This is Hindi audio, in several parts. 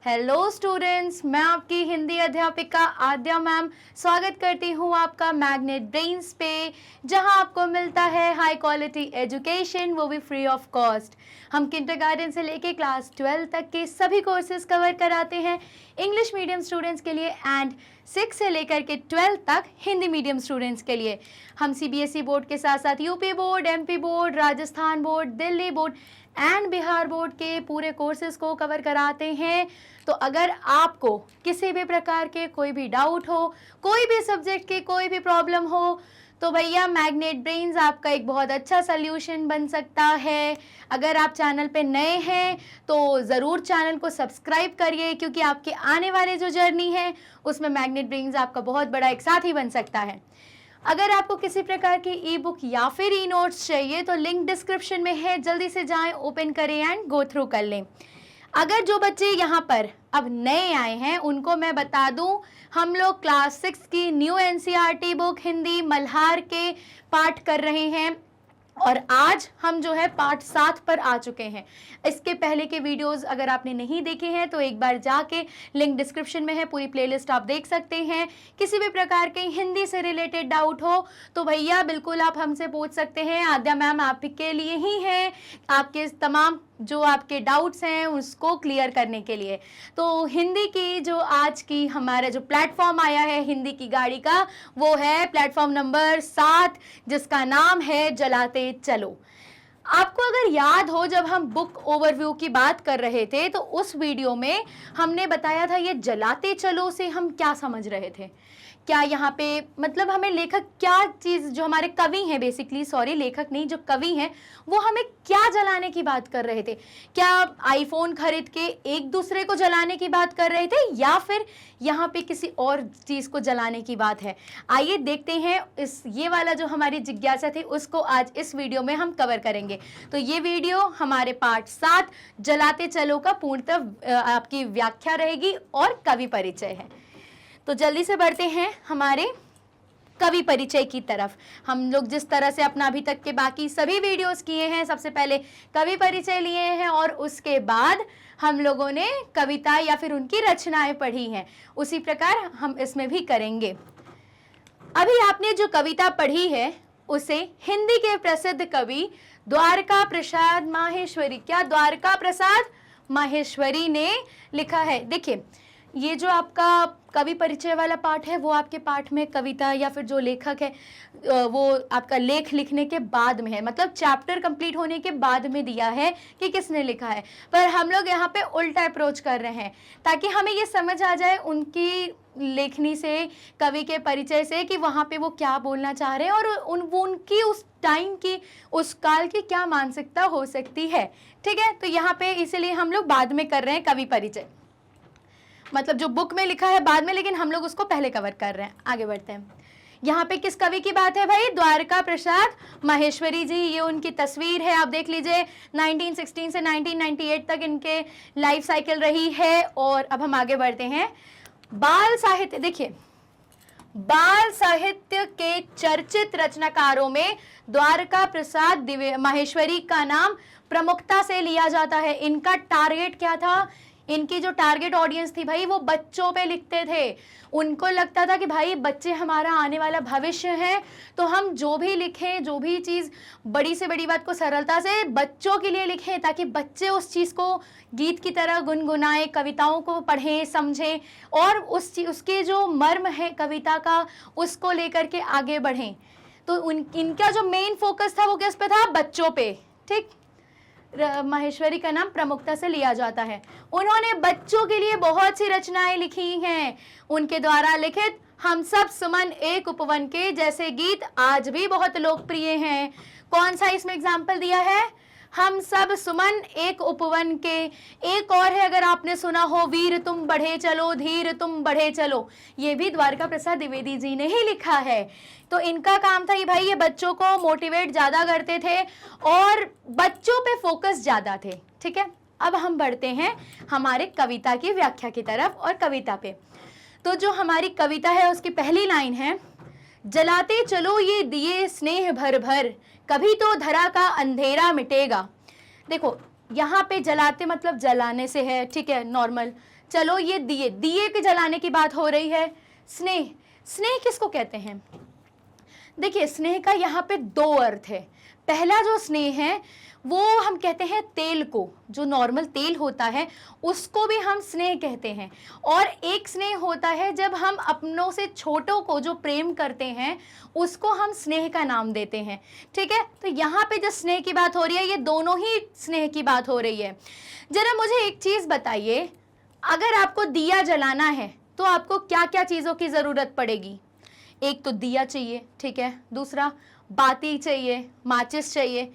हेलो स्टूडेंट्स, मैं आपकी हिंदी अध्यापिका आद्या मैम स्वागत करती हूँ आपका मैग्नेट ब्रेन्स पे, जहाँ आपको मिलता है हाई क्वालिटी एजुकेशन, वो भी फ्री ऑफ कॉस्ट। हम किंडरगार्टन से लेके क्लास 12 तक के सभी कोर्सेज कवर कराते हैं इंग्लिश मीडियम स्टूडेंट्स के लिए एंड 6 से लेकर के 12 तक हिंदी मीडियम स्टूडेंट्स के लिए। हम सीबीएसई बोर्ड के साथ साथ UP board, MP board, Rajasthan board, Delhi board and Bihar board के पूरे कोर्सेज को कवर कराते हैं। तो अगर आपको किसी भी प्रकार के कोई भी डाउट हो, कोई भी सब्जेक्ट की कोई भी प्रॉब्लम हो, तो भैया मैग्नेट ब्रेन्स आपका एक बहुत अच्छा सल्यूशन बन सकता है। अगर आप चैनल पे नए हैं तो ज़रूर चैनल को सब्सक्राइब करिए, क्योंकि आपके आने वाले जो जर्नी है उसमें मैग्नेट ब्रेन्स आपका बहुत बड़ा एक साथी बन सकता है। अगर आपको किसी प्रकार की ई बुक या फिर ई नोट्स चाहिए तो लिंक डिस्क्रिप्शन में है, जल्दी से जाएं, ओपन करें एंड गो थ्रू कर लें। अगर जो बच्चे यहाँ पर अब नए आए हैं उनको मैं बता दूं, हम लोग क्लास 6 की new NCERT book Hindi Malhar के पाठ कर रहे हैं और आज हम जो है पार्ट 7 पर आ चुके हैं। इसके पहले के वीडियोस अगर आपने नहीं देखे हैं तो एक बार जाके लिंक डिस्क्रिप्शन में है, पूरी प्लेलिस्ट आप देख सकते हैं। किसी भी प्रकार के हिंदी से रिलेटेड डाउट हो तो भैया बिल्कुल आप हमसे पूछ सकते हैं। आद्या मैम आपके लिए ही है, आपके तमाम जो आपके डाउट्स हैं उसको क्लियर करने के लिए। तो हिंदी की जो आज की हमारा जो प्लेटफॉर्म आया है हिंदी की गाड़ी का, वो है प्लेटफॉर्म नंबर 7, जिसका नाम है जलाते चलो। आपको अगर याद हो, जब हम बुक ओवरव्यू की बात कर रहे थे तो उस वीडियो में हमने बताया था ये जलाते चलो से हम क्या समझ रहे थे। क्या यहाँ पे मतलब हमें लेखक क्या चीज़, जो हमारे कवि हैं बेसिकली, सॉरी लेखक नहीं, जो कवि हैं वो हमें क्या जलाने की बात कर रहे थे। क्या आईफोन खरीद के एक दूसरे को जलाने की बात कर रहे थे या फिर यहाँ पे किसी और चीज़ को जलाने की बात है। आइए देखते हैं, ये वाला जो हमारी जिज्ञासा थी उसको आज इस वीडियो में हम कवर करेंगे। तो ये वीडियो हमारे पार्ट 7 जलाते चलो का पूर्णतः आपकी व्याख्या रहेगी और कवि परिचय है। तो जल्दी से बढ़ते हैं हमारे कवि परिचय की तरफ। हम लोग जिस तरह से अपना अभी तक के बाकी सभी वीडियोस किए हैं, सबसे पहले कवि परिचय लिए हैं और उसके बाद हम लोगों ने कविता या फिर उनकी रचनाएं पढ़ी हैं, उसी प्रकार हम इसमें भी करेंगे। अभी आपने जो कविता पढ़ी है उसे हिंदी के प्रसिद्ध कवि द्वारका प्रसाद माहेश्वरी, क्या द्वारका प्रसाद माहेश्वरी ने लिखा है। देखिए, ये जो आपका कवि परिचय वाला पाठ है वो आपके पाठ में कविता या फिर जो लेखक है वो आपका लेख लिखने के बाद में है, मतलब चैप्टर कंप्लीट होने के बाद में दिया है कि किसने लिखा है। पर हम लोग यहाँ पे उल्टा अप्रोच कर रहे हैं ताकि हमें ये समझ आ जाए उनकी लेखनी से, कवि के परिचय से, कि वहाँ पे वो क्या बोलना चाह रहे हैं और उनकी उस टाइम की, उस काल की क्या मानसिकता हो सकती है। ठीक है, तो यहाँ पे इसीलिए हम लोग बाद में कर रहे हैं कवि परिचय, मतलब जो बुक में लिखा है बाद में, लेकिन हम लोग उसको पहले कवर कर रहे हैं। आगे बढ़ते हैं। यहाँ पे किस कवि की बात है भाई? द्वारका प्रसाद माहेश्वरी जी। ये उनकी तस्वीर है, आप देख लीजिए। 1916 से 1998 तक इनके लाइफ साइकिल रही है। और अब हम आगे बढ़ते हैं। बाल साहित्य, देखिए बाल साहित्य के चर्चित रचनाकारों में द्वारका प्रसाद माहेश्वरी का नाम प्रमुखता से लिया जाता है। इनका टारगेट क्या था? इनकी जो टारगेट ऑडियंस थी भाई, वो बच्चों पे लिखते थे। उनको लगता था कि भाई बच्चे हमारा आने वाला भविष्य है, तो हम जो भी लिखें, जो भी चीज़, बड़ी से बड़ी बात को सरलता से बच्चों के लिए लिखें, ताकि बच्चे उस चीज़ को गीत की तरह गुनगुनाएं, कविताओं को पढ़ें, समझें और उसके जो मर्म है कविता का, उसको लेकर के आगे बढ़ें। तो इनका जो मेन फोकस था वो किस पे था? बच्चों पे। ठीक, माहेश्वरी का नाम प्रमुखता से लिया जाता है। उन्होंने बच्चों के लिए बहुत सी रचनाएं लिखी हैं। उनके द्वारा लिखित हम सब सुमन एक उपवन के जैसे गीत आज भी बहुत लोकप्रिय हैं। कौन सा इसमें एग्जाम्पल दिया है? हम सब सुमन एक उपवन के। एक और है, अगर आपने सुना हो, वीर तुम बढ़े चलो, धीर तुम बढ़े चलो। ये भी द्वारका प्रसाद द्विवेदी जी ने ही लिखा है। तो इनका काम था ये भाई, ये बच्चों को मोटिवेट ज़्यादा करते थे और बच्चों पे फोकस ज़्यादा थे। ठीक है, अब हम बढ़ते हैं हमारे कविता की व्याख्या की तरफ और कविता पे। तो जो हमारी कविता है उसकी पहली लाइन है, जलाते चलो ये दिए स्नेह भर भर, कभी तो धरा का अंधेरा मिटेगा। देखो, यहाँ पे जलाते मतलब जलाने से है, ठीक है, नॉर्मल। चलो ये दिए, दिए के जलाने की बात हो रही है। स्नेह, स्नेह किसको कहते हैं? देखिए स्नेह का यहाँ पे दो अर्थ है। पहला जो स्नेह है वो हम कहते हैं तेल को, जो नॉर्मल तेल होता है उसको भी हम स्नेह कहते हैं। और एक स्नेह होता है जब हम अपनों से छोटों को जो प्रेम करते हैं उसको हम स्नेह का नाम देते हैं, ठीक है। तो यहाँ पे जो स्नेह की बात हो रही है ये दोनों ही स्नेह की बात हो रही है। जरा मुझे एक चीज़ बताइए, अगर आपको दिया जलाना है तो आपको क्या क्या चीज़ों की ज़रूरत पड़ेगी? एक तो दिया चाहिए, ठीक है, दूसरा बाती चाहिए, माचिस चाहिए।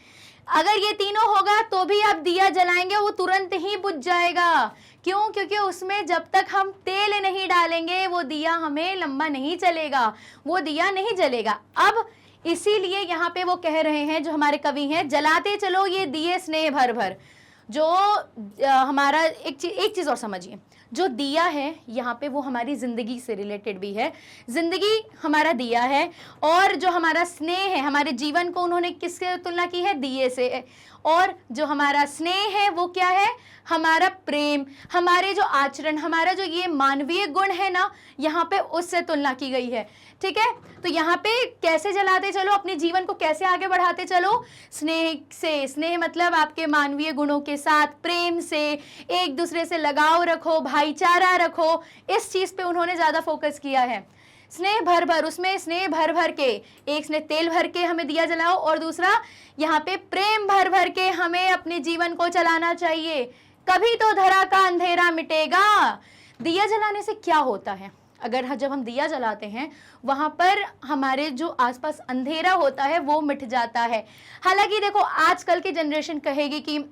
अगर ये तीनों होगा तो भी आप दिया जलाएंगे वो तुरंत ही बुझ जाएगा। क्यों? क्योंकि उसमें जब तक हम तेल नहीं डालेंगे वो दिया हमें लंबा नहीं चलेगा, वो दिया नहीं जलेगा। अब इसीलिए यहाँ पे वो कह रहे हैं, जो हमारे कवि हैं, जलाते चलो ये दिए स्नेह भर भर। जो हमारा एक चीज़ और समझिए, जो दिया है यहाँ पे वो हमारी ज़िंदगी से रिलेटेड भी है। ज़िंदगी हमारा दिया है और जो हमारा स्नेह है, हमारे जीवन को उन्होंने किससे तुलना की है? दिए से। और जो हमारा स्नेह है वो क्या है? हमारा प्रेम, हमारे जो आचरण, हमारा जो ये मानवीय गुण है ना, यहाँ पे उससे तुलना की गई है, ठीक है। तो यहाँ पे कैसे जलाते चलो, अपने जीवन को कैसे आगे बढ़ाते चलो? स्नेह से। स्नेह मतलब आपके मानवीय गुणों के साथ प्रेम से, एक दूसरे से लगाव रखो, भाईचारा रखो, इस चीज़ पे उन्होंने ज़्यादा फोकस किया है। स्नेह भर भर, उसमें स्नेह भर भर के, एक स्नेह तेल भर के हमें दिया जलाओ और दूसरा यहाँ पे प्रेम भर भर के हमें अपने जीवन को चलाना चाहिए। कभी तो धरा का अंधेरा मिटेगा। दिया जलाने से क्या होता है? अगर जब हम दिया जलाते हैं वहाँ पर हमारे जो आसपास अंधेरा होता है वो मिट जाता है। हालांकि देखो आजकल की जनरेशन कहेगी कि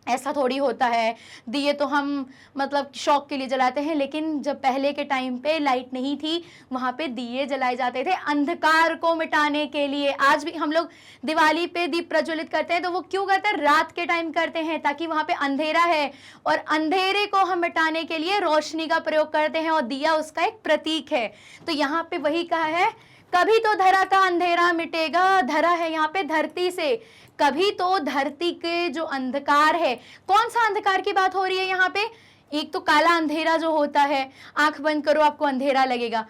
ऐसा थोड़ी होता है, दिए तो हम मतलब शौक के लिए जलाते हैं, लेकिन जब पहले के टाइम पे लाइट नहीं थी वहाँ पे दिए जलाए जाते थे अंधकार को मिटाने के लिए। आज भी हम लोग दिवाली पे दीप प्रज्वलित करते हैं तो वो क्यों करते हैं? रात के टाइम करते हैं, ताकि वहाँ पे अंधेरा है और अंधेरे को हम मिटाने के लिए रोशनी का प्रयोग करते हैं और दिया उसका एक प्रतीक है। तो यहाँ पे वही कहा है, कभी तो धरा का अंधेरा मिटेगा। धरा है यहाँ पे धरती से, कभी तो धरती के जो अंधकार है, कौन सा अंधकार की बात हो रही है यहाँ पे? एक तो काला अंधेरा जो होता है, आंख बंद करो आपको अंधेरा लगेगा।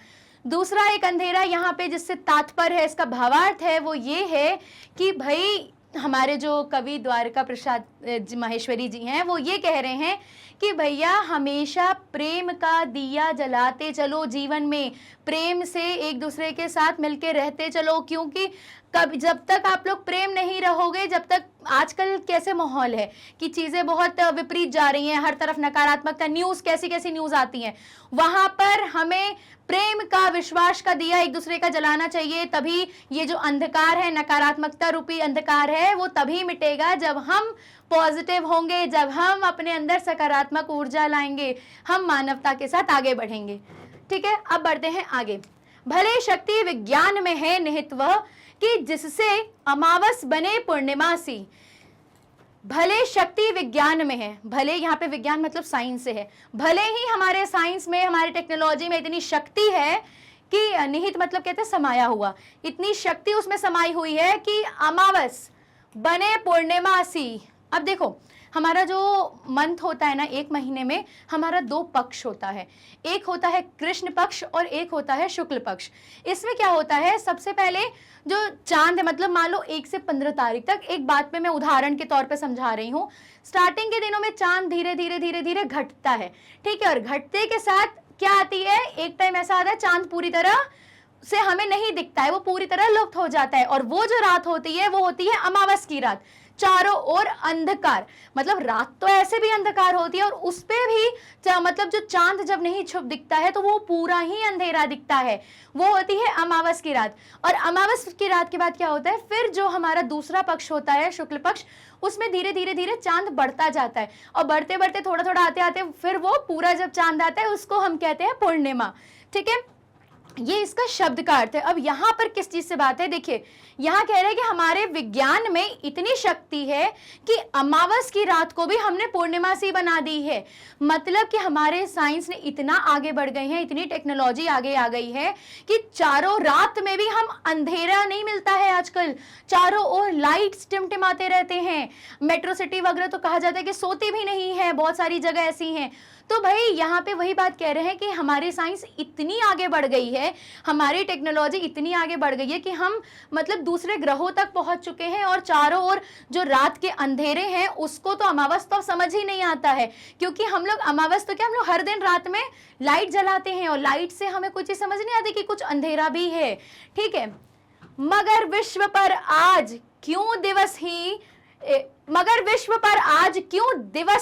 दूसरा एक अंधेरा यहाँ पे जिससे तात्पर्य है, इसका भावार्थ है वो ये है कि भाई हमारे जो कवि द्वारका प्रसाद माहेश्वरी जी हैं वो ये कह रहे हैं कि भैया हमेशा प्रेम का दिया जलाते चलो, जीवन में प्रेम से एक दूसरे के साथ मिलके रहते चलो। क्योंकि कब जब तक आप लोग प्रेम नहीं रहोगे, जब तक, आजकल कैसे माहौल है कि चीज़ें बहुत विपरीत जा रही हैं, हर तरफ नकारात्मक का न्यूज़, कैसी कैसी न्यूज़ आती हैं, वहाँ पर हमें प्रेम का, विश्वास का दिया एक दूसरे का जलाना चाहिए। तभी ये जो अंधकार है, नकारात्मकता रूपी अंधकार है, वो तभी मिटेगा जब हम पॉजिटिव होंगे, जब हम अपने अंदर सकारात्मक ऊर्जा लाएंगे, हम मानवता के साथ आगे बढ़ेंगे, ठीक है। अब बढ़ते हैं आगे। भले शक्ति विज्ञान में है निहित वह कि जिससे अमावस बने पूर्णिमा सी। भले शक्ति विज्ञान में है, भले यहाँ पे विज्ञान मतलब साइंस से है, भले ही हमारे साइंस में, हमारे टेक्नोलॉजी में इतनी शक्ति है कि निहित मतलब कहते हैं समाया हुआ, इतनी शक्ति उसमें समाई हुई है कि अमावस बने पूर्णिमा सी। अब देखो हमारा जो मंथ होता है ना, एक महीने में हमारा दो पक्ष होता है, एक होता है कृष्ण पक्ष और एक होता है शुक्ल पक्ष। इसमें क्या होता है, सबसे पहले जो चांद है, मतलब मान लो 1 से 15 तारीख तक, एक बात पे मैं उदाहरण के तौर पे समझा रही हूँ, स्टार्टिंग के दिनों में चांद धीरे धीरे धीरे धीरे घटता है, ठीक है, और घटते के साथ क्या आती है, एक टाइम ऐसा आता है चांद पूरी तरह से हमें नहीं दिखता है, वो पूरी तरह लुप्त हो जाता है, और वो जो रात होती है वो होती है अमावस की रात, चारों ओर अंधकार। मतलब रात तो ऐसे भी अंधकार होती है और उस पे भी मतलब जो चांद जब नहीं छुप दिखता है तो वो पूरा ही अंधेरा दिखता है, वो होती है अमावस की रात। और अमावस की रात के बाद क्या होता है, फिर जो हमारा दूसरा पक्ष होता है शुक्ल पक्ष, उसमें धीरे धीरे धीरे चांद बढ़ता जाता है, और बढ़ते बढ़ते थोड़ा थोड़ा आते आते फिर वो पूरा जब चांद आता है उसको हम कहते हैं पूर्णिमा, ठीक है। ये इसका शब्द का अर्थ है। अब यहाँ पर किस चीज से बात है, देखिए यहाँ कह रहे हैं कि हमारे विज्ञान में इतनी शक्ति है कि अमावस की रात को भी हमने पूर्णिमा सी बना दी है। मतलब कि हमारे साइंस ने इतना आगे बढ़ गए हैं, इतनी टेक्नोलॉजी आगे आ गई है कि चारों रात में भी हम अंधेरा नहीं मिलता है आजकल, चारों ओर लाइट्स टिमटिमाते रहते हैं। मेट्रो सिटी वगैरह तो कहा जाता है कि सोती भी नहीं है, बहुत सारी जगह ऐसी हैं। तो भाई यहाँ पे वही बात कह रहे हैं कि हमारी साइंस इतनी आगे बढ़ गई है, हमारी टेक्नोलॉजी इतनी आगे बढ़ गई है कि हम मतलब दूसरे ग्रहों तक पहुंच चुके हैं, और चारों ओर जो रात के अंधेरे हैं उसको तो अमावस तो समझ ही नहीं आता है। क्योंकि हम लोग अमावस तो क्या, हम लोग हर दिन रात में लाइट जलाते हैं और लाइट से हमें कुछ ही समझ नहीं आती कि कुछ अंधेरा भी है। ठीक है, मगर विश्व पर आज क्यों दिवस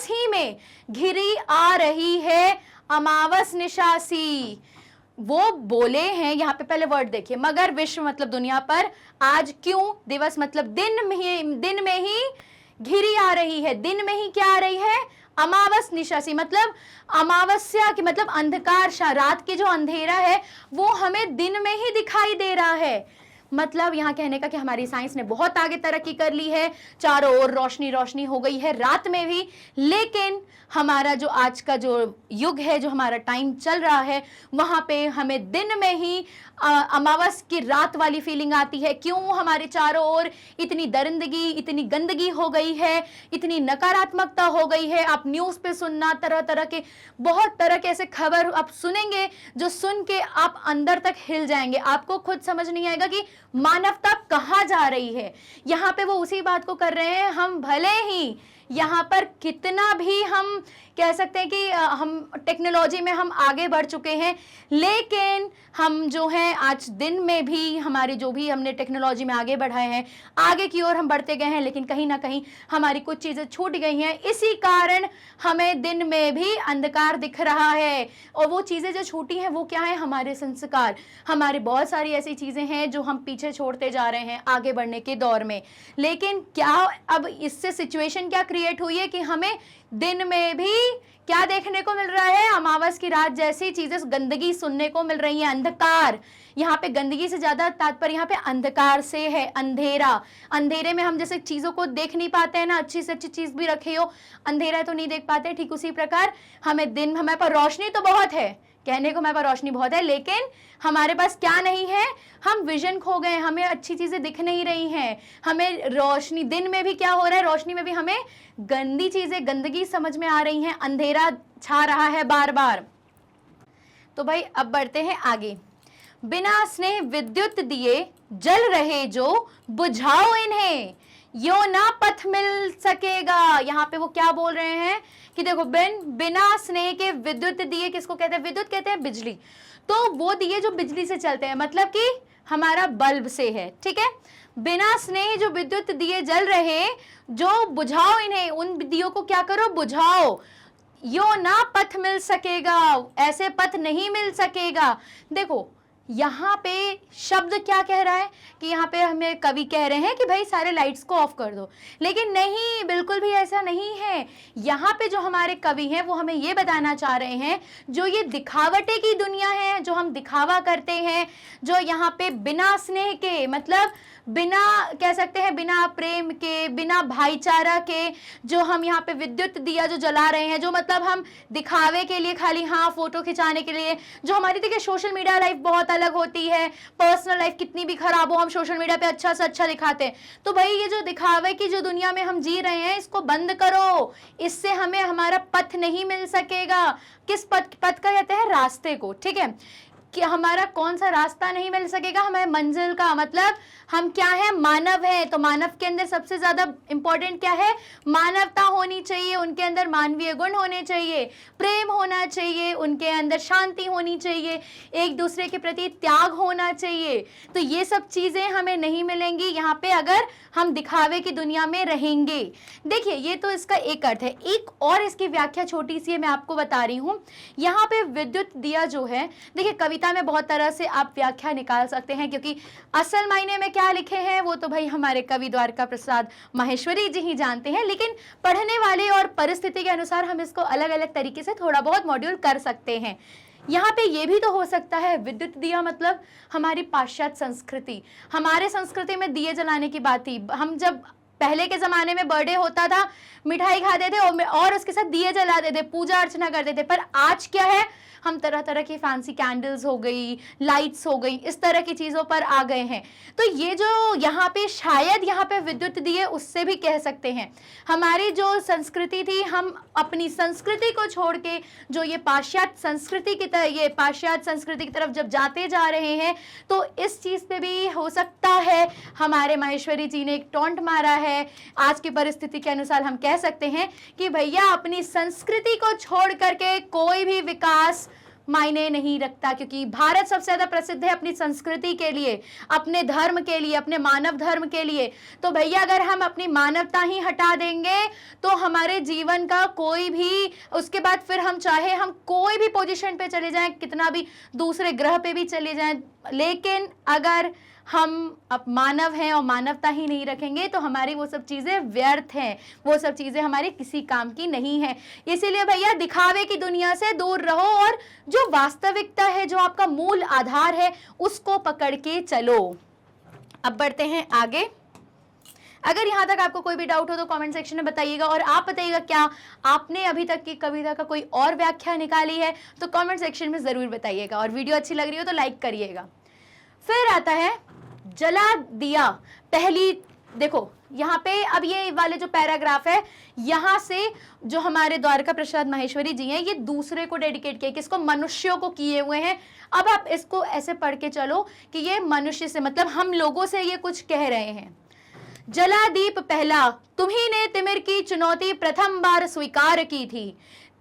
ही में घिरी आ रही है अमावस निशासी। वो बोले हैं, यहाँ पे पहले वर्ड देखिए, मगर विश्व मतलब दुनिया पर, आज क्यों, दिवस मतलब दिन में ही घिरी आ रही है। दिन में ही क्या आ रही है, अमावस निशासी, मतलब अमावस्या की मतलब अंधकार, रात की जो अंधेरा है वो हमें दिन में ही दिखाई दे रहा है। मतलब यहाँ कहने का कि हमारी साइंस ने बहुत आगे तरक्की कर ली है, चारों ओर रोशनी रोशनी हो गई है रात में भी, लेकिन हमारा जो आज का जो युग है, जो हमारा टाइम चल रहा है, वहां पे हमें दिन में ही अमावस की रात वाली फीलिंग आती है। क्यों, हमारे चारों ओर इतनी दरिंदगी, इतनी गंदगी हो गई है, इतनी नकारात्मकता हो गई है। आप न्यूज पे सुनना, तरह तरह के बहुत तरह के ऐसे खबर आप सुनेंगे जो सुन के आप अंदर तक हिल जाएंगे, आपको खुद समझ नहीं आएगा कि मानवता कहाँ जा रही है। यहाँ पे वो उसी बात को कर रहे हैं, हम भले ही यहाँ पर कितना भी हम कह सकते हैं कि हम टेक्नोलॉजी में हम आगे बढ़ चुके हैं, लेकिन हम जो हैं आज दिन में भी हमारी जो भी हमने टेक्नोलॉजी में आगे बढ़ाए हैं, आगे की ओर हम बढ़ते गए हैं, लेकिन कहीं ना कहीं हमारी कुछ चीज़ें छूट गई हैं। इसी कारण हमें दिन में भी अंधकार दिख रहा है। और वो चीज़ें जो छूटी हैं वो क्या है, हमारे संस्कार, हमारे बहुत सारी ऐसी चीज़ें हैं जो हम पीछे छोड़ते जा रहे हैं आगे बढ़ने के दौर में। लेकिन क्या अब इससे सिचुएशन क्या क्रिएट हुई है कि हमें दिन में भी क्या देखने को मिल रहा है, अमावस की रात जैसी चीजें, गंदगी सुनने को मिल रही है, अंधकार। यहाँ पे गंदगी से ज्यादा तात्पर्य यहाँ पे अंधकार से है, अंधेरा। अंधेरे में हम जैसे चीजों को देख नहीं पाते हैं ना, अच्छी से अच्छी चीज भी रखे हो, अंधेरा तो नहीं देख पाते, ठीक उसी प्रकार हमारे पास रोशनी तो बहुत है, कहने को हमारे पास रोशनी बहुत है, लेकिन हमारे पास क्या नहीं है, हम विजन खो गए, हमें अच्छी चीजें दिख नहीं रही हैं। हमें रोशनी, दिन में भी क्या हो रहा है, रोशनी में भी हमें गंदी चीजें, गंदगी समझ में आ रही हैं, अंधेरा छा रहा है बार बार। तो भाई अब बढ़ते हैं आगे। बिना स्नेह विद्युत दिए जल रहे जो, बुझाओ इन्हें, यो ना पथ मिल सकेगा। यहाँ पे वो क्या बोल रहे हैं कि देखो, बिना स्नेह के विद्युत दिए, किसको कहते हैं, विद्युत कहते हैं बिजली। तो वो दिए जो बिजली से चलते हैं, मतलब कि हमारा बल्ब से है, ठीक है। बिना स्नेह जो विद्युत दिए जल रहे जो, बुझाओ इन्हें, उन दियों को क्या करो, बुझाओ। यो ना पथ मिल सकेगा, ऐसे पथ नहीं मिल सकेगा। देखो यहाँ पे शब्द क्या कह रहा है कि यहाँ पे हमें कवि कह रहे हैं कि भाई सारे लाइट्स को ऑफ कर दो, लेकिन नहीं, बिल्कुल भी ऐसा नहीं है। यहाँ पे जो हमारे कवि हैं वो हमें ये बताना चाह रहे हैं, जो ये दिखावटे की दुनिया है, जो हम दिखावा करते हैं, जो यहाँ पे बिना स्नेह के, मतलब बिना, कह सकते हैं बिना प्रेम के, बिना भाईचारा के, जो हम यहाँ पे विद्युत दिया जो जला रहे हैं, जो मतलब हम दिखावे के लिए, खाली हाँ फोटो खिंचाने के लिए, जो हमारी देखिए सोशल मीडिया लाइफ बहुत अलग होती है, पर्सनल लाइफ कितनी भी खराब हो, हम सोशल मीडिया पे अच्छा से अच्छा दिखाते हैं। तो भाई ये जो दिखावे की जो दुनिया में हम जी रहे हैं, इसको बंद करो, इससे हमें हमारा पथ नहीं मिल सकेगा। किस पथ का कहते हैं, रास्ते को, ठीक है, कि हमारा कौन सा रास्ता नहीं मिल सकेगा, हमें मंजिल का, मतलब हम क्या है, मानव है, तो मानव के अंदर सबसे ज्यादा इंपॉर्टेंट क्या है, मानवता होनी चाहिए, उनके अंदर मानवीय गुण होने चाहिए, प्रेम होना चाहिए, उनके अंदर शांति होनी चाहिए, एक दूसरे के प्रति त्याग होना चाहिए। तो ये सब चीजें हमें नहीं मिलेंगी यहाँ पे अगर हम दिखावे की दुनिया में रहेंगे। देखिए ये तो इसका एक अर्थ है, एक और इसकी व्याख्या छोटी सी है, मैं आपको बता रही हूँ। यहाँ पे विद्युत दिया जो है, देखिए कविता में बहुत तरह से आप व्याख्या निकाल सकते हैं, क्योंकि असल मायने में क्या लिखे हैं वो तो भाई हमारे कवि द्वारका प्रसाद माहेश्वरी जी ही जानते हैं, लेकिन पढ़ने वाले और परिस्थिति के अनुसार हम इसको अलग अलग तरीके से थोड़ा बहुत मॉड्यूल कर सकते हैं। यहाँ पे ये भी तो हो सकता है, विद्युत दिया मतलब हमारी पाश्चात्य संस्कृति, हमारे संस्कृति में दिए जलाने की बात थी। हम जब पहले के जमाने में बर्थडे होता था, मिठाई खाते थे और उसके साथ दिए जलाते थे, पूजा अर्चना करते थे। पर आज क्या है, हम तरह तरह की फैंसी कैंडल्स हो गई, लाइट्स हो गई, इस तरह की चीज़ों पर आ गए हैं। तो ये जो यहाँ पे शायद यहाँ पे विद्युत दिए, उससे भी कह सकते हैं हमारी जो संस्कृति थी, हम अपनी संस्कृति को छोड़ के जो ये पाश्चात्य संस्कृति की तरफ, ये पाश्चात्य संस्कृति की तरफ जब जाते जा रहे हैं, तो इस चीज़ पे भी हो सकता है हमारे माहेश्वरी जी ने एक टॉन्ट मारा है। आज की परिस्थिति के अनुसार हम कह सकते हैं कि भैया अपनी संस्कृति को छोड़ करके कोई भी विकास मायने नहीं रखता, क्योंकि भारत सबसे ज्यादा प्रसिद्ध है अपनी संस्कृति के लिए, अपने धर्म के लिए, अपने मानव धर्म के लिए। तो भैया अगर हम अपनी मानवता ही हटा देंगे तो हमारे जीवन का कोई भी, उसके बाद फिर हम चाहे हम कोई भी पोजीशन पे चले जाएं, कितना भी दूसरे ग्रह पे भी चले जाएं, लेकिन अगर हम अब मानव हैं और मानवता ही नहीं रखेंगे तो हमारी वो सब चीज़ें व्यर्थ हैं, वो सब चीज़ें हमारी किसी काम की नहीं है। इसीलिए भैया दिखावे की दुनिया से दूर रहो और जो वास्तविकता है, जो आपका मूल आधार है, उसको पकड़ के चलो। अब बढ़ते हैं आगे। अगर यहाँ तक आपको कोई भी डाउट हो तो कमेंट सेक्शन में बताइएगा, और आप बताइएगा क्या आपने अभी तक की कविता का कोई और व्याख्या निकाली है तो कमेंट सेक्शन में ज़रूर बताइएगा, और वीडियो अच्छी लग रही हो तो लाइक करिएगा। फिर आता है जला दिया पहली, देखो यहाँ पे अब ये वाले जो पैराग्राफ है, यहाँ से जो हमारे द्वारका प्रसाद माहेश्वरी जी हैं, ये दूसरे को डेडिकेट किया, किसको, मनुष्यों को किए हुए हैं। अब आप इसको ऐसे पढ़ के चलो कि ये मनुष्य से मतलब हम लोगों से ये कुछ कह रहे हैं। जला दीप पहला, तुम्ही ने तिमिर की चुनौती प्रथम बार स्वीकार की थी।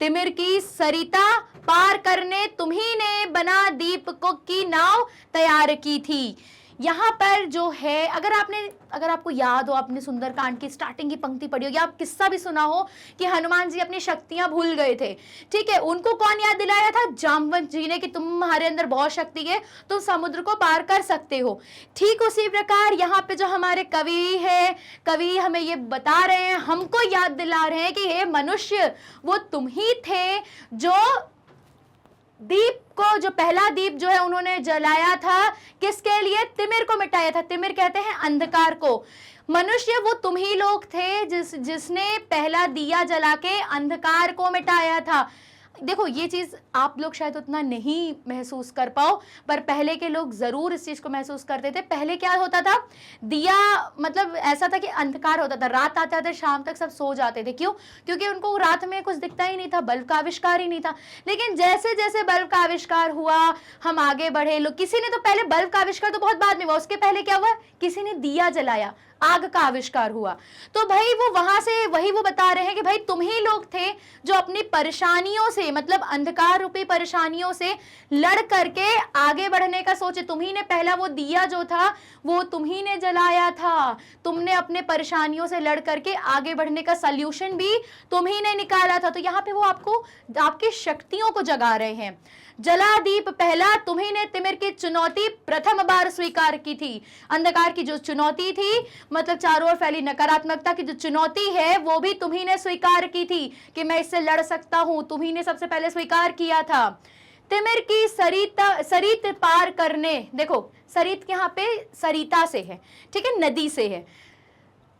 तिमिर की सरिता पार करने तुम्ही ने बना दीप को की नाव तैयार की थी। यहाँ पर जो है, अगर आपको याद हो, आपने सुंदरकांड की स्टार्टिंग की पंक्ति पढ़ी हो, या आप किस्सा भी सुना हो कि हनुमान जी अपनी शक्तियां भूल गए थे, ठीक है, उनको कौन याद दिलाया था, जामवंत जी ने, कि तुम्हारे अंदर बहुत शक्ति है, तुम समुद्र को पार कर सकते हो। ठीक उसी प्रकार यहाँ पे जो हमारे कवि है, कवि हमें ये बता रहे हैं, हमको याद दिला रहे हैं कि हे मनुष्य, वो तुम ही थे जो दीप को, जो पहला दीप जो है उन्होंने जलाया था, किसके लिए, तिमिर को मिटाया था। तिमिर कहते हैं अंधकार को। मनुष्य वो तुम ही लोग थे जिसने पहला दिया जला के अंधकार को मिटाया था। देखो ये चीज़ आप लोग शायद उतना नहीं महसूस कर पाओ, पर पहले के लोग ज़रूर इस चीज़ को महसूस करते थे। पहले क्या होता था, दिया मतलब ऐसा था कि अंधकार होता था, रात आते थे, शाम तक सब सो जाते थे। क्यों? क्योंकि उनको रात में कुछ दिखता ही नहीं था, बल्ब का आविष्कार ही नहीं था। लेकिन जैसे जैसे बल्ब का आविष्कार हुआ, हम आगे बढ़े। लोग, किसी ने तो पहले, बल्ब का आविष्कार तो बहुत बाद में हुआ, उसके पहले क्या हुआ, किसी ने दिया जलाया, आग का आविष्कार हुआ। तो भाई वो वहां से वही वो बता रहे हैं कि भाई तुम ही लोग थे जो अपनी परेशानियों से, मतलब अंधकार रूपी परेशानियों से लड़ करके आगे बढ़ने का सोचे। तुम ही ने पहला वो दिया जो था वो तुम ही ने जलाया था, तुमने अपने परेशानियों से लड़ करके आगे बढ़ने का सल्यूशन भी तुम ही ने निकाला था। तो यहाँ पे वो आपको आपकी शक्तियों को जगा रहे हैं। जला दीप पहला, तुम्ही ने तिमिर की चुनौती प्रथम बार स्वीकार की थी। अंधकार की जो चुनौती थी, मतलब चारों ओर फैली नकारात्मकता की जो चुनौती है, वो भी तुम्ही ने स्वीकार की थी कि मैं इससे लड़ सकता हूं। तुम्ही ने सबसे पहले स्वीकार किया था। तिमिर की सरित पार करने, देखो सरित यहाँ पे सरिता से है, ठीक है, नदी से है।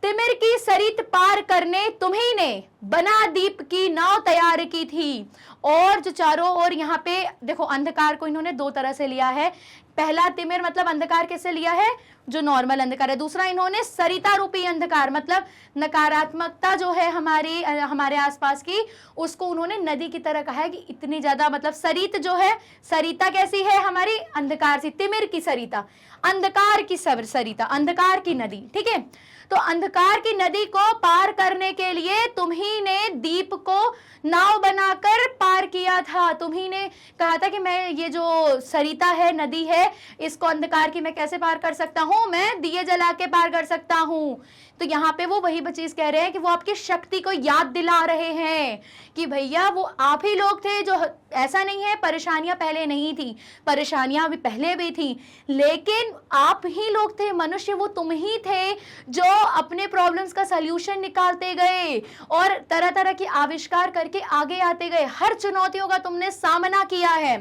तिमिर की सरित पार करने तुम्ही ने बना दीप की नाव तैयार की थी। और जो चारों ओर यहाँ पे देखो, अंधकार को इन्होंने दो तरह से लिया है। पहला तिमिर मतलब अंधकार कैसे लिया है, जो नॉर्मल अंधकार है। दूसरा इन्होंने सरिता रूपी अंधकार, मतलब नकारात्मकता जो है हमारे आसपास की, उसको उन्होंने नदी की तरह कहा है कि इतनी ज्यादा, मतलब सरित जो है, सरिता कैसी है हमारी, अंधकार सी। तिमिर की सरिता, अंधकार की सरिता, अंधकार की नदी, ठीक है। तो अंधकार की नदी को पार करने के लिए तुम्ही ने दीप को नाव बनाकर पार किया था। तुम्ही ने कहा था कि मैं ये जो सरिता है, नदी है, इसको अंधकार की मैं कैसे पार कर सकता हूँ, मैं दिए जला के पार कर सकता हूँ। तो यहाँ पे वो वही चीज कह रहे हैं कि वो आपकी शक्ति को याद दिला रहे हैं कि भैया वो आप ही लोग थे जो, ऐसा नहीं है परेशानियां पहले नहीं थी, परेशानियां भी पहले भी थी, लेकिन आप ही लोग थे मनुष्य, वो तुम ही थे जो अपने प्रॉब्लम्स का सल्यूशन निकालते गए और तरह तरह के आविष्कार करके आगे आते गए। हर चुनौतियों का तुमने सामना किया है।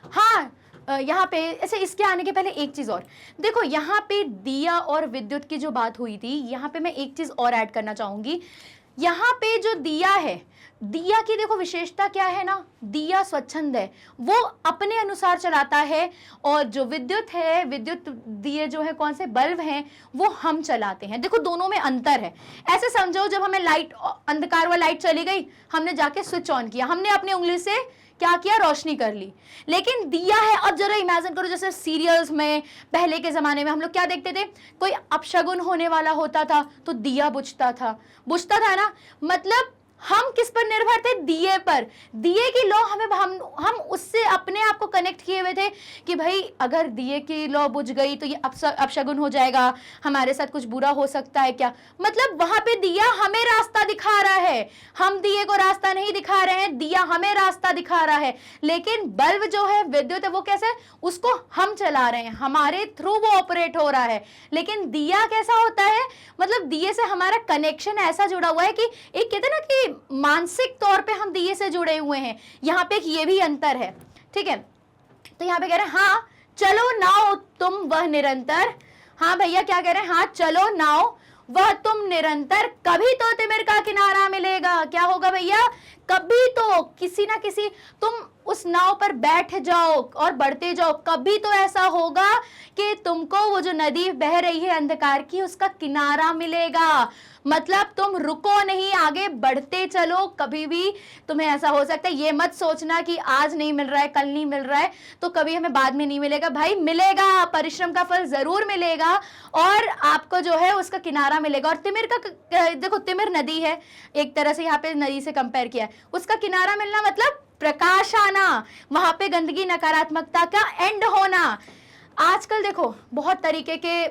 हाँ, यहाँ पे ऐसे इसके आने के पहले एक चीज और देखो, यहाँ पे दिया और विद्युत की जो बात हुई थी, यहाँ पे मैं एक चीज और ऐड करना चाहूंगी। यहाँ पे जो दिया है, दिया की देखो विशेषता क्या है ना, दिया स्वच्छंद है, वो अपने अनुसार चलाता है। और जो विद्युत है, विद्युत दिए जो है कौन से बल्ब हैं, वो हम चलाते हैं। देखो दोनों में अंतर है। ऐसे समझो जब हमें लाइट, अंधकार वाली लाइट चली गई, हमने जाके स्विच ऑन किया, हमने अपनी उंगली से क्या किया, रोशनी कर ली। लेकिन दिया है, अब जरा इमेजिन करो जैसे सीरियल्स में पहले के जमाने में हम लोग क्या देखते थे, कोई अपशगुन होने वाला होता था तो दिया बुझता था ना। मतलब हम किस पर निर्भर थे, दिए पर। दिए की लौ हमें हम उससे अपने आप को कनेक्ट किए हुए थे कि भाई अगर दिए की लौ बुझ गई तो ये अपशगुन हो जाएगा, हमारे साथ कुछ बुरा हो सकता है क्या। मतलब वहां पे दिया हमें रास्ता दिखा रहा है, हम दिए को रास्ता नहीं दिखा रहे हैं, दिया हमें रास्ता दिखा रहा है। लेकिन बल्ब जो है, विद्युत है, वो कैसे, उसको हम चला रहे हैं, हमारे थ्रू वो ऑपरेट हो रहा है। लेकिन दिया कैसा होता है, मतलब दिए से हमारा कनेक्शन ऐसा जुड़ा हुआ है कि एक कहते हैं ना कि मानसिक तौर पे हम दिए से जुड़े हुए हैं। यहाँ पे ये भी अंतर है, ठीक है। तो यहाँ पे कह रहे हैं हाँ चलो नाओ तुम वह निरंतर, हाँ भैया क्या कह रहे हैं, हाँ चलो नाओ वह तुम निरंतर, कभी तो तिमिर का किनारा मिलेगा। क्या होगा भैया, कभी तो किसी ना किसी, तुम उस नाव पर बैठ जाओ और बढ़ते जाओ, कभी तो ऐसा होगा कि तुमको वो जो नदी बह रही है अंधकार की, उसका किनारा मिलेगा। मतलब तुम रुको नहीं, आगे बढ़ते चलो। कभी भी तुम्हें ऐसा हो सकता है, ये मत सोचना कि आज नहीं मिल रहा है, कल नहीं मिल रहा है तो कभी हमें बाद में नहीं मिलेगा। भाई मिलेगा, परिश्रम का फल जरूर मिलेगा और आपको जो है उसका किनारा मिलेगा। और तिमिर का, देखो तिमिर नदी है, एक तरह से यहाँ पे नदी से कंपेयर किया है, उसका किनारा मिलना मतलब प्रकाश आना, वहां पे गंदगी नकारात्मकता का एंड होना। आजकल देखो बहुत तरीके के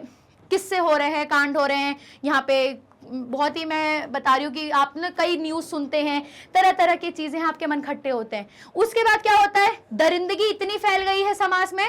किस्से हो रहे हैं, कांड हो रहे हैं, यहाँ पे बहुत ही मैं बता रही हूँ कि आप ना कई न्यूज सुनते हैं, तरह तरह की चीजें आपके मन खट्टे होते हैं। उसके बाद क्या होता है, दरिंदगी इतनी फैल गई है समाज में,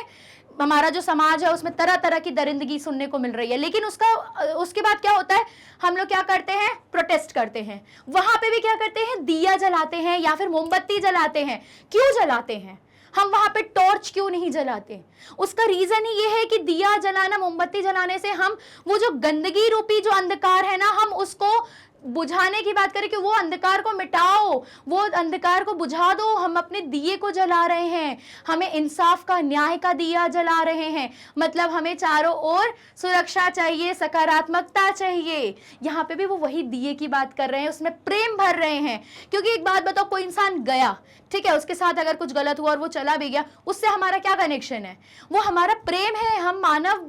हमारा जो समाज है उसमें तरह तरह की दरिंदगी सुनने को मिल रही है। लेकिन उसके बाद क्या होता है, हम लोग क्या करते हैं, प्रोटेस्ट करते हैं। वहां पे भी क्या करते हैं, दिया जलाते हैं या फिर मोमबत्ती जलाते हैं। क्यों जलाते हैं, हम वहां पे टॉर्च क्यों नहीं जलाते? उसका रीजन ही ये है कि दिया जलाना, मोमबत्ती जलाने से हम वो जो गंदगी रूपी जो अंधकार है ना, हम उसको बुझाने की बात करें कि वो अंधकार को मिटाओ, वो अंधकार को बुझा दो। हम अपने दिए को जला रहे हैं, हमें इंसाफ का, न्याय का दिया जला रहे हैं। मतलब हमें चारों ओर सुरक्षा चाहिए, सकारात्मकता चाहिए। यहाँ पे भी वो वही दिए की बात कर रहे हैं, उसमें प्रेम भर रहे हैं। क्योंकि एक बात बताओ, कोई इंसान गया, ठीक है, उसके साथ अगर कुछ गलत हुआ और वो चला भी गया, उससे हमारा क्या कनेक्शन है, वो हमारा प्रेम है। हम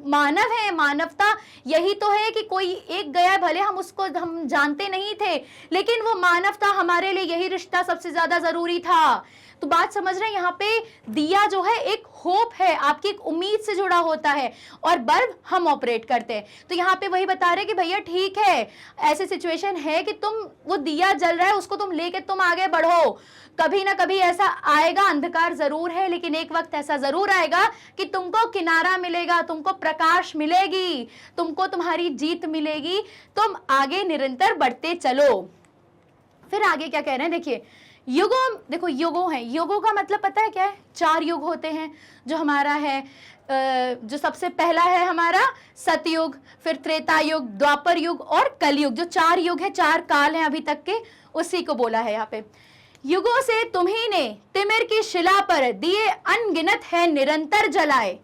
मानव है, मानवता यही तो है कि कोई एक गया, भले हम उसको हम जानते नहीं थे, लेकिन वो मानवता, हमारे लिए यही रिश्ता सबसे ज्यादा जरूरी था। तो बात समझ रहे हैं, यहाँ पे दिया जो है एक होप है, आपकी एक उम्मीद से जुड़ा होता है, और बल्ब हम ऑपरेट करते हैं। तो यहाँ पे वही बता रहे कि भैया ठीक है, ऐसी सिचुएशन है कि तुम, वो दिया जल रहा है, उसको तुम लेके तुम आगे बढ़ो। कभी ना कभी ऐसा आएगा, अंधकार जरूर है, लेकिन एक वक्त ऐसा जरूर आएगा कि तुमको किनारा मिलेगा, तुमको प्रकाश मिलेगी, तुमको तुम्हारी जीत मिलेगी। तुम आगे निरंतर बढ़ते चलो। फिर आगे क्या कह रहे हैं, देखिए युगों, देखो युगों है, युगों का मतलब पता है क्या है, 4 युग होते हैं। जो हमारा है, जो सबसे पहला है हमारा सतयुग, फिर त्रेता युग, द्वापर युग और कलयुग। जो 4 युग है, 4 काल हैं अभी तक के, उसी को बोला है यहाँ पे। युगों से तुम्ही ने तिमिर की शिला पर दिए अनगिनत है निरंतर जलाए।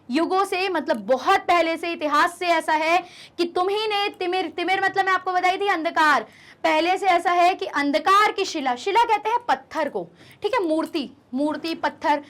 युगों से मतलब बहुत पहले से, इतिहास से ऐसा है कि तुम्ही ने तिमिर, तिमिर मतलब मैं आपको बताई थी अंधकार, पहले से ऐसा है कि अंधकार की शिला, शिला कहते हैं पत्थर को, ठीक है, मूर्ति, मूर्ति पत्थर,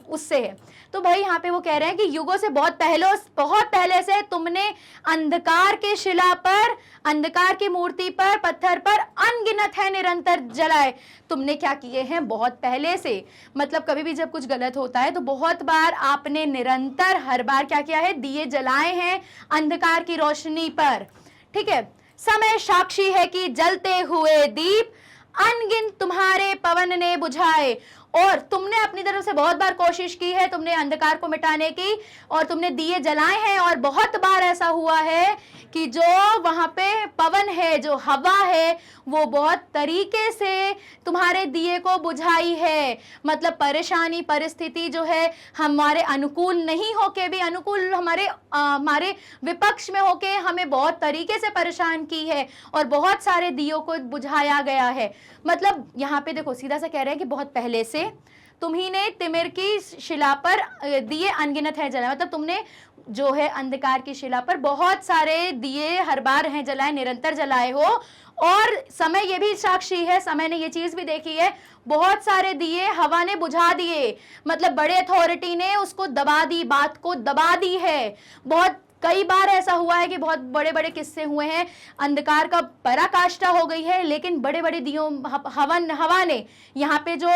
उससे है। तो भाई यहाँ पे वो कह रहे हैं कि युगों से बहुत पहले से तुमने अंधकार के शिला पर, अंधकार की मूर्ति पर, पत्थर पर अनगिनत है निरंतर जलाए। तुमने क्या किए हैं बहुत पहले से, मतलब कभी भी जब कुछ गलत होता है तो बहुत बार आपने निरंतर, हर बार क्या किया है, दिए जलाए हैं अंधकार की रोशनी पर, ठीक है। समय साक्षी है कि जलते हुए दीप अनगिन तुम्हारे पवन ने बुझाए। और तुमने अपनी तरफ से बहुत बार कोशिश की है, तुमने अंधकार को मिटाने की, और तुमने दिए जलाए हैं, और बहुत बार ऐसा हुआ है कि जो वहां पे पवन है, जो हवा है, वो बहुत तरीके से तुम्हारे दिए को बुझाई है। मतलब परेशानी परिस्थिति जो है हमारे अनुकूल नहीं होके भी, अनुकूल हमारे विपक्ष में होके हमें बहुत तरीके से परेशान की है, और बहुत सारे दियों को बुझाया गया है। मतलब यहाँ पे देखो सीधा सा कह रहे हैं कि बहुत पहले से तुम्ही ने तिमिर की शिला पर दिए अनगिनत है जलाए। मतलब तुमने जो है अंधकार की शिला पर बहुत सारे दिए हर बार हैं जलाए, निरंतर जलाए हो। और समय ये भी साक्षी है, समय ने ये चीज भी देखी है, बहुत सारे दिए हवा ने बुझा दिए। मतलब बड़े अथॉरिटी ने उसको दबा दी, बात को दबा दी है। बहुत कई बार ऐसा हुआ है कि बहुत बड़े बड़े किस्से हुए हैं, अंधकार का पराकाष्ठा हो गई है, लेकिन बड़े बड़े दियों हवा ने, यहाँ पे जो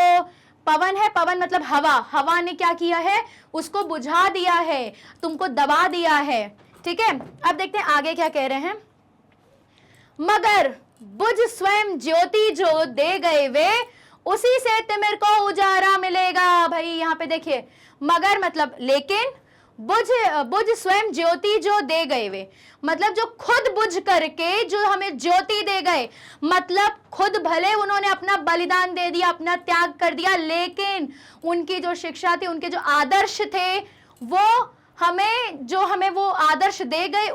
पवन है, पवन मतलब हवा, हवा ने क्या किया है, उसको बुझा दिया है, तुमको दबा दिया है। ठीक है, अब देखते हैं आगे क्या कह रहे हैं। मगर बुझ स्वयं ज्योति जो दे गए वे, उसी से तिमिर को उजारा मिलेगा। भाई यहाँ पे देखिए, मगर मतलब लेकिन, बुझ स्वयं ज्योति जो दे गए वे, मतलब जो खुद बुझ करके जो हमें ज्योति दे गए, मतलब खुद भले उन्होंने अपना बलिदान दे दिया, अपना त्याग कर दिया, लेकिन उनकी जो शिक्षा थी, उनके जो आदर्श थे, वो हमें वो आदर्श दे गए,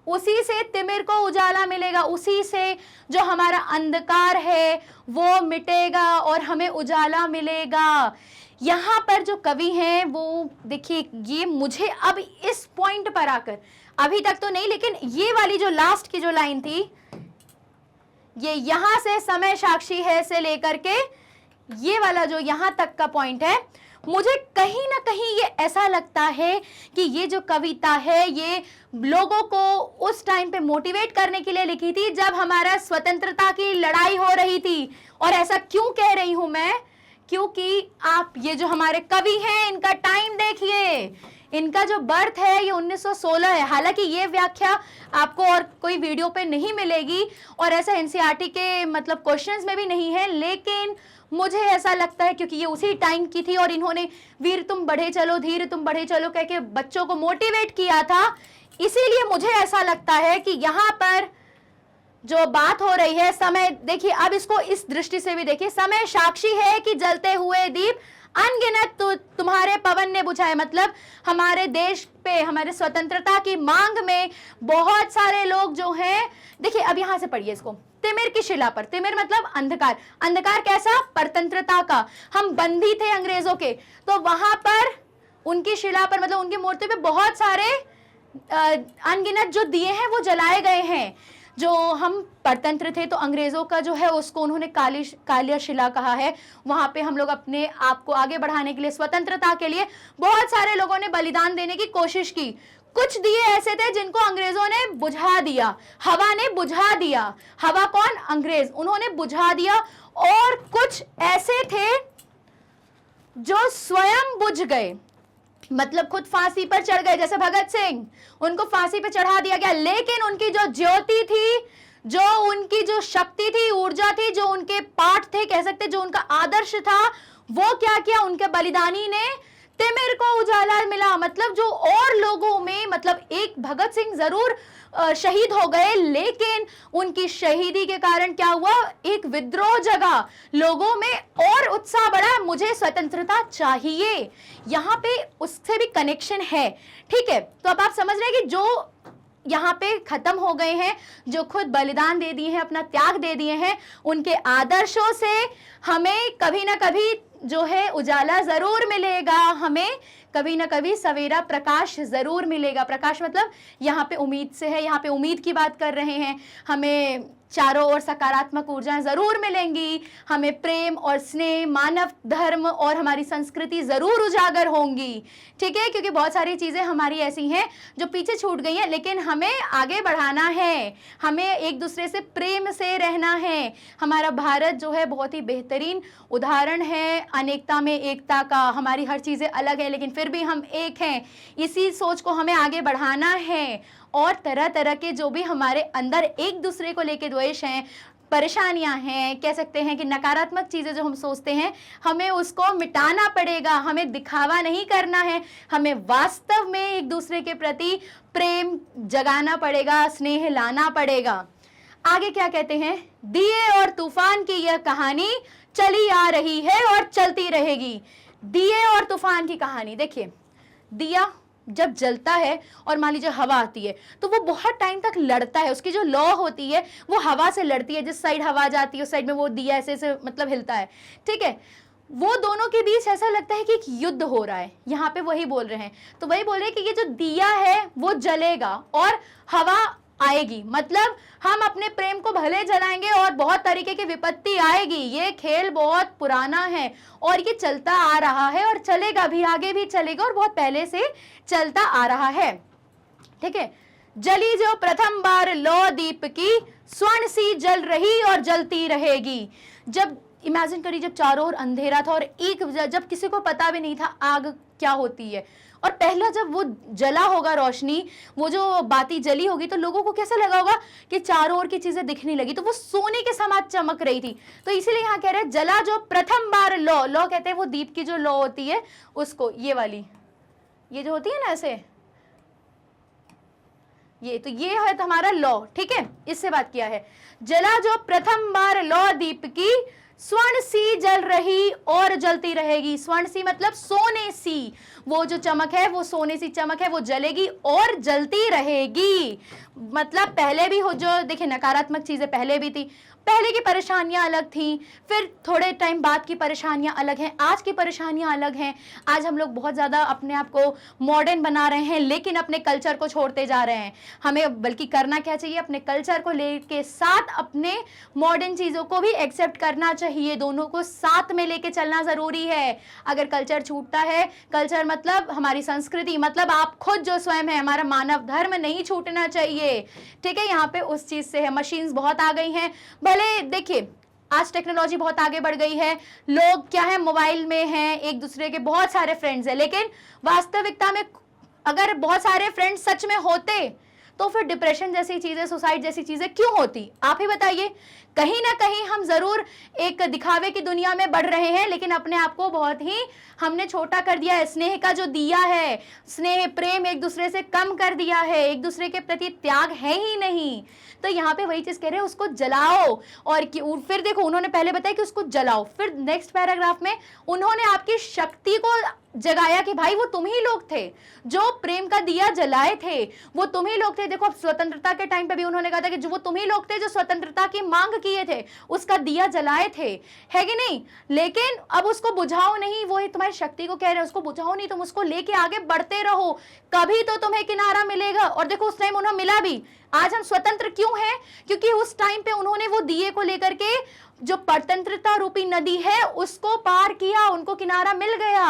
उसी से तिमिर को उजाला मिलेगा, उसी से जो हमारा अंधकार है वो मिटेगा और हमें उजाला मिलेगा। यहाँ पर जो कवि हैं वो देखिए, ये मुझे अब इस पॉइंट पर आकर, अभी तक तो नहीं, लेकिन ये वाली जो लास्ट की जो लाइन थी, ये यहां से समय साक्षी है से लेकर के ये वाला जो यहां तक का पॉइंट है, मुझे कहीं ना कहीं ये ऐसा लगता है कि ये जो कविता है ये लोगों को उस टाइम पे मोटिवेट करने के लिए लिखी थी जब हमारा स्वतंत्रता की लड़ाई हो रही थी। और ऐसा क्यों कह रही हूं मैं, क्योंकि आप ये जो हमारे कवि हैं इनका टाइम देखिए, इनका जो बर्थ है ये 1916 है। हालांकि ये व्याख्या आपको और कोई वीडियो पे नहीं मिलेगी और ऐसा एनसीईआरटी के मतलब क्वेश्चंस में भी नहीं है, लेकिन मुझे ऐसा लगता है क्योंकि ये उसी टाइम की थी और इन्होंने वीर तुम बढ़े चलो, धीर तुम बढ़े चलो कह के बच्चों को मोटिवेट किया था, इसीलिए मुझे ऐसा लगता है कि यहाँ पर जो बात हो रही है, समय देखिए, अब इसको इस दृष्टि से भी देखिए, समय साक्षी है कि जलते हुए दीप अनगिनत तुम्हारे पवन ने बुझाए। मतलब हमारे देश पे, हमारे स्वतंत्रता की मांग में बहुत सारे लोग जो हैं, देखिए अब यहां से पढ़िए इसको, तिमिर की शिला पर, तिमिर मतलब अंधकार, अंधकार कैसा, परतंत्रता का, हम बंदी थे अंग्रेजों के, तो वहां पर उनकी शिला पर मतलब उनकी मूर्ति पे बहुत सारे अनगिनत जो दिए हैं वो जलाए गए हैं। जो हम परतंत्र थे तो अंग्रेजों का जो है उसको उन्होंने कालिया शिला कहा है। वहां पे हम लोग अपने आप को आगे बढ़ाने के लिए, स्वतंत्रता के लिए बहुत सारे लोगों ने बलिदान देने की कोशिश की। कुछ दिए ऐसे थे जिनको अंग्रेजों ने बुझा दिया, हवा ने बुझा दिया। हवा कौन, अंग्रेज, उन्होंने बुझा दिया। और कुछ ऐसे थे जो स्वयं बुझ गए, मतलब खुद फांसी पर चढ़ गए, जैसे भगत सिंह, उनको फांसी पर चढ़ा दिया गया, लेकिन उनकी जो ज्योति थी, जो उनकी जो शक्ति थी, ऊर्जा थी, जो उनके पाठ थे कह सकते, जो उनका आदर्श था, वो क्या किया, उनके बलिदानी ने तिमिर को उजाला मिला। मतलब जो और लोगों में, मतलब एक भगत सिंह जरूर शहीद हो गए, लेकिन उनकी शहीदी के कारण क्या हुआ, एक विद्रोह जगा लोगों में और उत्साह बढ़ा, मुझे स्वतंत्रता चाहिए। यहाँ पे उससे भी कनेक्शन है, ठीक है। तो अब आप समझ रहे हैं कि जो यहाँ पे खत्म हो गए हैं, जो खुद बलिदान दे दिए हैं, अपना त्याग दे दिए हैं, उनके आदर्शों से हमें कभी ना कभी जो है उजाला जरूर मिलेगा, हमें कभी ना कभी सवेरा प्रकाश जरूर मिलेगा। प्रकाश मतलब यहाँ पे उम्मीद से है, यहाँ पे उम्मीद की बात कर रहे हैं। हमें चारों ओर सकारात्मक ऊर्जाएं जरूर मिलेंगी, हमें प्रेम और स्नेह, मानव धर्म और हमारी संस्कृति जरूर उजागर होंगी, ठीक है। क्योंकि बहुत सारी चीजें हमारी ऐसी हैं जो पीछे छूट गई हैं, लेकिन हमें आगे बढ़ाना है, हमें एक दूसरे से प्रेम से रहना है। हमारा भारत जो है बहुत ही बेहतरीन उदाहरण है अनेकता में एकता का। हमारी हर चीजें अलग है लेकिन फिर भी हम एक हैं। इसी सोच को हमें आगे बढ़ाना है और तरह तरह के जो भी हमारे अंदर एक दूसरे को लेके द्वेष हैं, परेशानियां हैं, कह सकते हैं कि नकारात्मक चीजें जो हम सोचते हैं, हमें उसको मिटाना पड़ेगा, हमें दिखावा नहीं करना है, हमें वास्तव में एक दूसरे के प्रति प्रेम जगाना पड़ेगा, स्नेह लाना पड़ेगा। आगे क्या कहते हैं, दिए और तूफान की यह कहानी चली आ रही है और चलती रहेगी। दिए और तूफान की कहानी, देखिए दिया जब जलता है और मान लीजिए हवा आती है तो वो बहुत टाइम तक लड़ता है, उसकी जो लौ होती है वो हवा से लड़ती है, जिस साइड हवा जाती है उस साइड में वो दिया ऐसे ऐसे मतलब हिलता है, ठीक है। वो दोनों के बीच ऐसा लगता है कि एक युद्ध हो रहा है, यहाँ पे वही बोल रहे हैं। तो वही बोल रहे हैं कि ये जो दिया है वो जलेगा और हवा आएगी, मतलब हम अपने प्रेम को भले जलाएंगे और बहुत तरीके की विपत्ति आएगी। ये खेल बहुत पुराना है और ये चलता आ रहा है और चलेगा भी, आगे भी चलेगा और बहुत पहले से चलता आ रहा है, ठीक है। जली जो प्रथम बार लौ दीप की, स्वर्ण सी जल रही और जलती रहेगी। जब इमेजिन करिए, जब चारों ओर अंधेरा था और एक जब किसी को पता भी नहीं था आग क्या होती है, और पहला जब वो जला होगा रोशनी, वो जो बाती जली होगी तो लोगों को कैसा लगा होगा कि चारों ओर की चीजें दिखने लगी, तो वो सोने के समान चमक रही थी। तो इसीलिए यहाँ कह रहे हैं जला जो प्रथम बार लौ, लौ कहते हैं वो दीप की जो लौ होती है उसको, ये वाली, ये जो होती है ना ऐसे, ये तो ये है तो हमारा लौ, ठीक है, इससे बात किया है। जला जो प्रथम बार लौ दीप की, स्वर्ण सी जल रही और जलती रहेगी। स्वर्ण सी मतलब सोने सी, वो जो चमक है वो सोने सी चमक है, वो जलेगी और जलती रहेगी। मतलब पहले भी हो, जो देखिए नकारात्मक चीजें पहले भी थी, पहले की परेशानियां अलग थी, फिर थोड़े टाइम बाद की परेशानियां अलग हैं, आज की परेशानियां अलग हैं। आज हम लोग बहुत ज़्यादा अपने आप को मॉडर्न बना रहे हैं लेकिन अपने कल्चर को छोड़ते जा रहे हैं। हमें बल्कि करना क्या चाहिए, अपने कल्चर को लेके साथ अपने मॉडर्न चीज़ों को भी एक्सेप्ट करना चाहिए, दोनों को साथ में लेके चलना ज़रूरी है। अगर कल्चर छूटता है, कल्चर मतलब हमारी संस्कृति, मतलब आप खुद जो स्वयं है, हमारा मानव धर्म नहीं छूटना चाहिए, ठीक है। यहाँ पे उस चीज़ से है, मशीन्स बहुत आ गई हैं, भले देखिए आज टेक्नोलॉजी बहुत आगे बढ़ गई है, लोग क्या है मोबाइल में हैं, एक दूसरे के बहुत सारे फ्रेंड्स हैं, लेकिन वास्तविकता में अगर बहुत सारे फ्रेंड्स सच में होते तो फिर डिप्रेशन जैसी चीजें, सुसाइड जैसी चीजें क्यों होती, आप ही बताइए। कहीं ना कहीं हम जरूर एक दिखावे की दुनिया में बढ़ रहे हैं लेकिन अपने आप को बहुत ही हमने छोटा कर दिया है। स्नेह का जो दिया है, स्नेह प्रेम एक दूसरे से कम कर दिया है, एक दूसरे के प्रति त्याग है ही नहीं। तो यहाँ पे वही चीज कह रहे हैं, उसको जलाओ। और फिर देखो उन्होंने पहले बताया कि उसको जलाओ, फिर नेक्स्ट पैराग्राफ में उन्होंने आपकी शक्ति को जगाया कि भाई वो तुम ही लोग थे जो प्रेम का दिया जलाए थे, वो तुम ही लोग थे। देखो स्वतंत्रता के टाइम पे भी उन्होंने कहा था कि जो वो तुम ही लोग थे जो स्वतंत्रता की मांग किए थे, उसका दिया जलाए थे, है कि नहीं। लेकिन अब उसको बुझाओ नहीं, वो तुम्हारी शक्ति को कह रहे हैं उसको बुझाओ नहीं, तुम उसको लेके आगे बढ़ते रहो, कभी तो तुम्हें किनारा मिलेगा। और देखो उस टाइम उन्हें मिला भी। आज हम स्वतंत्र क्यों हैं, क्योंकि उस टाइम पे उन्होंने वो दिए को लेकर के जो परतंत्रता रूपी नदी है उसको पार किया, उनको किनारा मिल गया।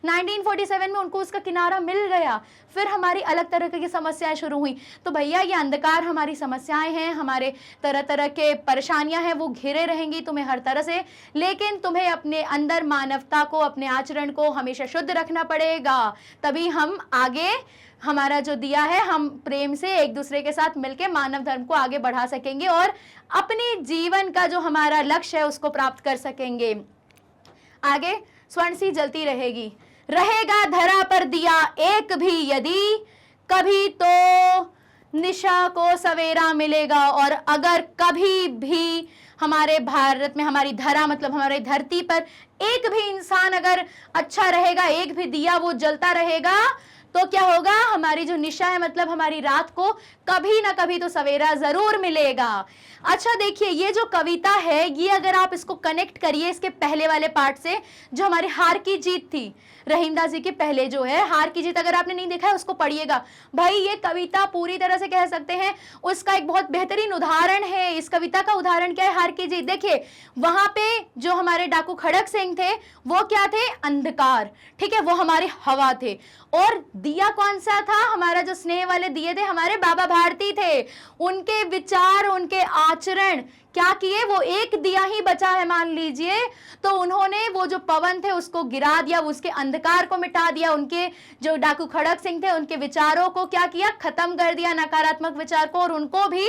1947 में उनको उसका किनारा मिल गया। फिर हमारी अलग तरह की समस्याएं शुरू हुई। तो भैया ये अंधकार हमारी समस्याएं हैं, हमारे तरह तरह के परेशानियां हैं, वो घिरे रहेंगी तुम्हें हर तरह से, लेकिन तुम्हें अपने अंदर मानवता को, अपने आचरण को हमेशा शुद्ध रखना पड़ेगा, तभी हम आगे हमारा जो दिया है हम प्रेम से एक दूसरे के साथ मिलके मानव धर्म को आगे बढ़ा सकेंगे और अपने जीवन का जो हमारा लक्ष्य है उसको प्राप्त कर सकेंगे। आगे स्वर्ण सी जलती रहेगी, रहेगा धरा पर दिया एक भी यदि, कभी तो निशा को सवेरा मिलेगा। और अगर कभी भी हमारे भारत में, हमारी धरा मतलब हमारी धरती पर एक भी इंसान अगर अच्छा रहेगा, एक भी दिया वो जलता रहेगा, तो क्या होगा, हमारी जो निशा है मतलब हमारी रात को कभी ना कभी तो सवेरा जरूर मिलेगा। अच्छा देखिए ये जो कविता है, ये अगर आप इसको कनेक्ट करिए इसके पहले वाले पार्ट से, जो हमारी हार की जीत थी, रहीमदास जी के पहले जो है हार की जीत, अगर आपने नहीं देखा है उसको पढ़िएगा। भाई ये कविता पूरी तरह से कह सकते हैं उसका एक बहुत बेहतरीन उदाहरण है। इस कविता का उदाहरण क्या है, हार की जीत। देखिए वहां पे जो हमारे डाकू खड़क सिंह थे वो क्या थे, अंधकार, ठीक है, वो हमारे हवा थे। और दिया कौन सा था, हमारा जो स्नेह वाले दिए थे हमारे बाबा भारती थे। उनके विचार, उनके आचरण क्या किए, वो एक दिया ही बचा है मान लीजिए, तो उन्होंने वो जो पवन थे उसको गिरा दिया, उसके अंधकार को मिटा दिया। उनके जो डाकू खड़क सिंह थे उनके विचारों को क्या किया, खत्म कर दिया, नकारात्मक विचार को, और उनको भी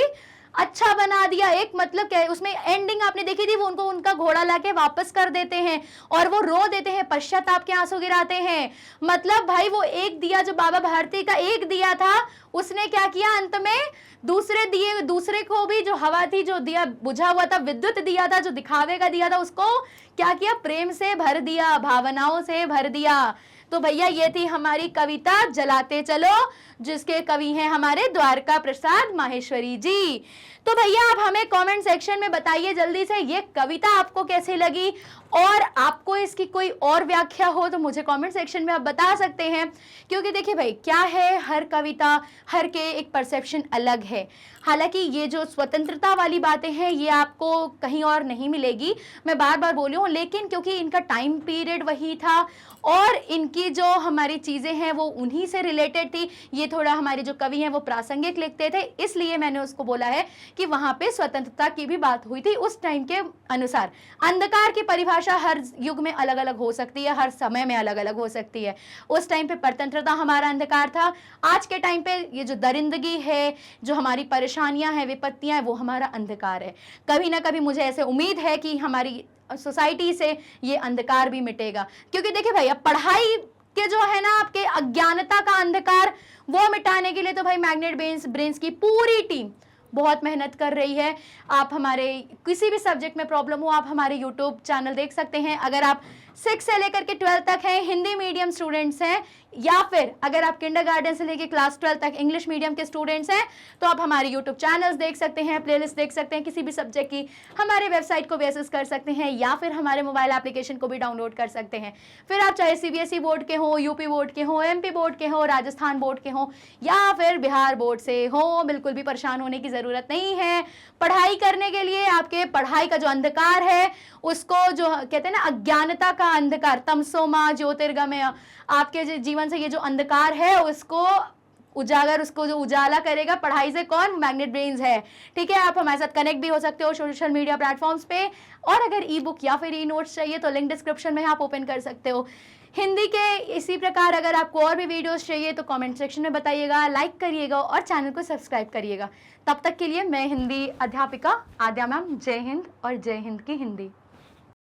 अच्छा बना दिया। एक मतलब क्या है उसमें एंडिंग आपने देखी थी, वो उनको उनका घोड़ा लाके वापस कर देते हैं और वो रो देते हैं, पश्चाताप के आंसू गिराते हैं। मतलब भाई वो एक दिया जो बाबा भारती का एक दिया था, उसने क्या किया अंत में, दूसरे को भी जो हवा थी, जो दिया बुझा हुआ था, विद्युत दिया था, जो दिखावे का दिया था, उसको क्या किया, प्रेम से भर दिया, भावनाओं से भर दिया। तो भैया ये थी हमारी कविता जलाते चलो, जिसके कवि हैं हमारे द्वारका प्रसाद माहेश्वरी जी। तो भैया आप हमें कमेंट सेक्शन में बताइए जल्दी से ये कविता आपको कैसी लगी, और आपको इसकी कोई और व्याख्या हो तो मुझे कमेंट सेक्शन में आप बता सकते हैं। क्योंकि देखिए भाई क्या है, हर कविता, हर के एक परसेप्शन अलग है। हालांकि ये जो स्वतंत्रता वाली बातें हैं ये आपको कहीं और नहीं मिलेगी, मैं बार बार बोली हूँ, लेकिन क्योंकि इनका टाइम पीरियड वही था और इनकी जो हमारी चीज़ें हैं वो उन्हीं से रिलेटेड थी, ये थोड़ा हमारे जो कवि हैं वो प्रासंगिक लिखते थे, इसलिए मैंने उसको बोला है कि वहाँ पे स्वतंत्रता की भी बात हुई थी उस टाइम के अनुसार। अंधकार की परिभाषा हर युग में अलग अलग हो सकती है, हर समय में अलग अलग हो सकती है। उस टाइम पे परतंत्रता हमारा अंधकार था, आज के टाइम पे ये जो दरिंदगी है, जो हमारी परेशानियां हैं, विपत्तियां हैं, वो हमारा अंधकार है। कभी ना कभी मुझे ऐसे उम्मीद है कि हमारी सोसाइटी से ये अंधकार भी मिटेगा। क्योंकि देखिए भाई अब पढ़ाई के जो है ना आपके अज्ञानता का अंधकार, वो मिटाने के लिए तो भाई मैग्नेट ब्रेन्स की पूरी टीम बहुत मेहनत कर रही है। आप हमारे किसी भी सब्जेक्ट में प्रॉब्लम हो, आप हमारे यूट्यूब चैनल देख सकते हैं। अगर आप 6 से लेकर के 12 तक हैं, हिंदी मीडियम स्टूडेंट्स हैं, या फिर अगर आप किंडरगार्टन से लेकर क्लास 12 तक इंग्लिश मीडियम के स्टूडेंट्स हैं, तो आप हमारे यूट्यूब चैनल्स देख सकते हैं, प्लेलिस्ट देख सकते हैं, किसी भी सब्जेक्ट की हमारे वेबसाइट को भी एक्सेस कर सकते हैं, या फिर हमारे मोबाइल एप्लीकेशन को भी डाउनलोड कर सकते हैं। फिर आप चाहे CBSE बोर्ड के हो, यूपी बोर्ड के हो, MP बोर्ड के हो, राजस्थान बोर्ड के हो, या फिर बिहार बोर्ड से हो, बिल्कुल भी परेशान होने की ज़रूरत नहीं है। पढ़ाई करने के लिए आपके पढ़ाई का जो अंधकार है, उसको जो कहते हैं ना अज्ञानता का अंधकार, तमसोमा ज्योतिर्गमय, आपके जीवन से ये जो अंधकार है उसको उजागर, उसको जो उजाला करेगा पढ़ाई से, कौन, मैग्नेट ब्रेन्स है। ठीक है, आप हमारे साथ कनेक्ट भी हो सकते हो सोशल मीडिया प्लेटफॉर्म्स पे, और अगर ई बुक या फिर ई-नोट्स चाहिए तो लिंक डिस्क्रिप्शन में आप ओपन कर सकते हो। हिंदी के इसी प्रकार अगर आपको और भी वीडियोस चाहिए तो कमेंट सेक्शन में बताइएगा, लाइक करिएगा और चैनल को सब्सक्राइब करिएगा। तब तक के लिए मैं हिंदी अध्यापिका आद्या मैम, जय हिंद और जय हिंद की हिंदी।